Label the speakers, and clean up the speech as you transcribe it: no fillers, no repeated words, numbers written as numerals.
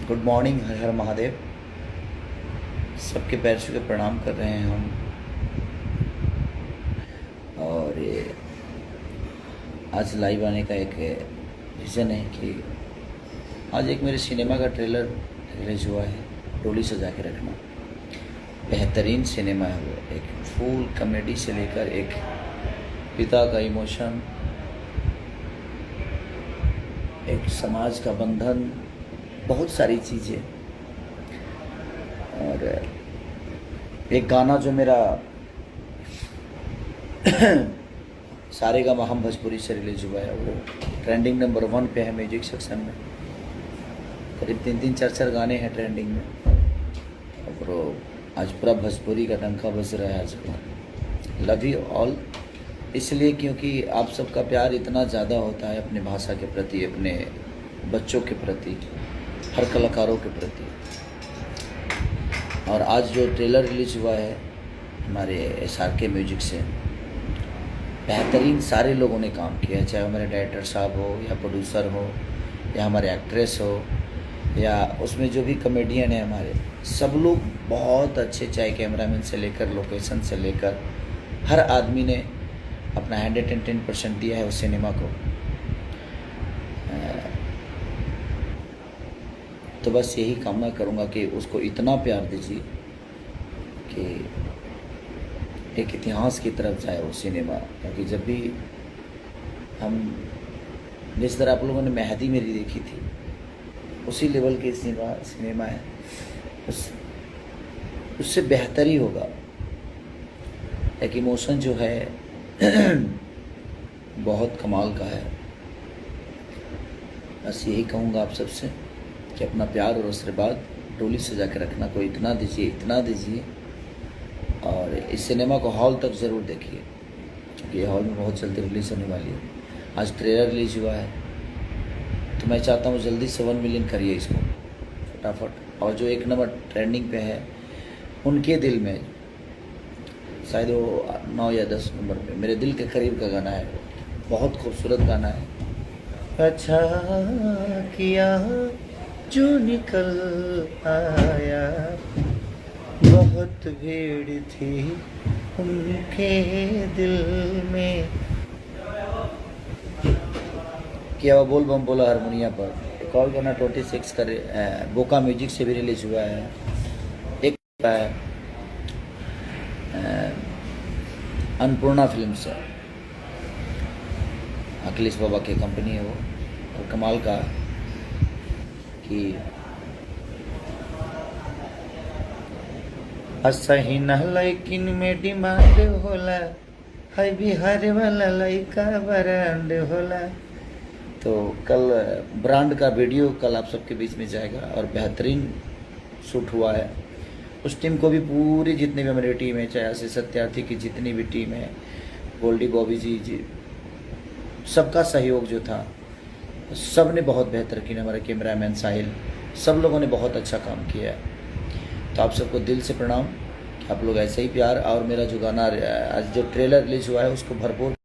Speaker 1: Good morning, हर हर महादेव। सबके पैर छू के प्रणाम कर रहे हैं हम। और ये आज लाइव आने का एक रीज़न है कि आज एक मेरे सिनेमा का ट्रेलर रिलीज हुआ है, डोली सजा के रखना। बेहतरीन सिनेमा है वो, एक फुल कॉमेडी से लेकर एक पिता का इमोशन, एक समाज का बंधन, बहुत सारी चीज़ें। और एक गाना जो मेरा सारेगामा हम भोजपुरी से रिलीज हुआ है, वो ट्रेंडिंग नंबर 1 पे है म्यूजिक सेक्शन में। करीब 3-4 गाने हैं ट्रेंडिंग में, और आज पूरा भोजपुरी का डंका बज रहा है आज का। लव यू ऑल, इसलिए क्योंकि आप सबका प्यार इतना ज़्यादा होता है अपने भाषा के प्रति, अपने बच्चों के प्रति, हर कलाकारों के प्रति। और आज जो ट्रेलर रिलीज हुआ है हमारे SRK म्यूजिक से, बेहतरीन सारे लोगों ने काम किया है, चाहे हमारे डायरेक्टर साहब हो या प्रोड्यूसर हो या हमारे एक्ट्रेस हो या उसमें जो भी कॉमेडियन है हमारे, सब लोग बहुत अच्छे, चाहे कैमरामैन से लेकर लोकेशन से लेकर हर आदमी ने अपना 110% दिया है उस सिनेमा को। तो बस यही कामना करूँगा कि उसको इतना प्यार दीजिए कि एक इतिहास की तरफ जाए वो सिनेमा। क्योंकि जब भी हम, जिस तरह आप लोगों ने मेहदी मेरी देखी थी, उसी लेवल के सिनेमा है, उससे बेहतर ही होगा। एक इमोशन जो है बहुत कमाल का है। बस यही कहूँगा आप सबसे कि अपना प्यार और आशीर्वाद डोली सजा के रखना को इतना दीजिए, इतना दीजिए। और इस सिनेमा को हॉल तक ज़रूर देखिए, क्योंकि हॉल में बहुत जल्दी रिलीज़ होने वाली है। आज ट्रेलर रिलीज हुआ है, तो मैं चाहता हूँ जल्दी से 1 मिलियन करिए इसको फटाफट। और जो 1 नंबर ट्रेंडिंग पे है, उनके दिल में शायद वो 9 या 10 नंबर पे, मेरे दिल के करीब का गाना है, बहुत खूबसूरत गाना है। अच्छा किया जो निकल आया, बहुत भीड़ थी उनके दिल में। क्या वो बोल बम बोला हारमोनिया पर। एक और गाना 26 का बोका म्यूजिक से भी रिलीज हुआ है। एक अन्नपूर्णा फिल्म से, अखिलेश बाबा की कंपनी है वो। और कमाल का कि असही न लैकिन में डिमांड होला, है बिहार वाला लड़का ब्रांड होला। तो कल ब्रांड का वीडियो कल आप सबके बीच में जाएगा, और बेहतरीन शूट हुआ है। उस टीम को भी, पूरी जितनी भी हमारी टीम है, चाहे आशीष सत्यार्थी की जितनी भी टीम है, गोल्डी बॉबी जी, सबका सहयोग जो था, सब ने बहुत बेहतर किया। हमारे कैमरामैन साहिल, सब लोगों ने बहुत अच्छा काम किया है। तो आप सबको दिल से प्रणाम कि आप लोग ऐसे ही प्यार। और मेरा जो गाना आज जो ट्रेलर रिलीज हुआ है, उसको भरपूर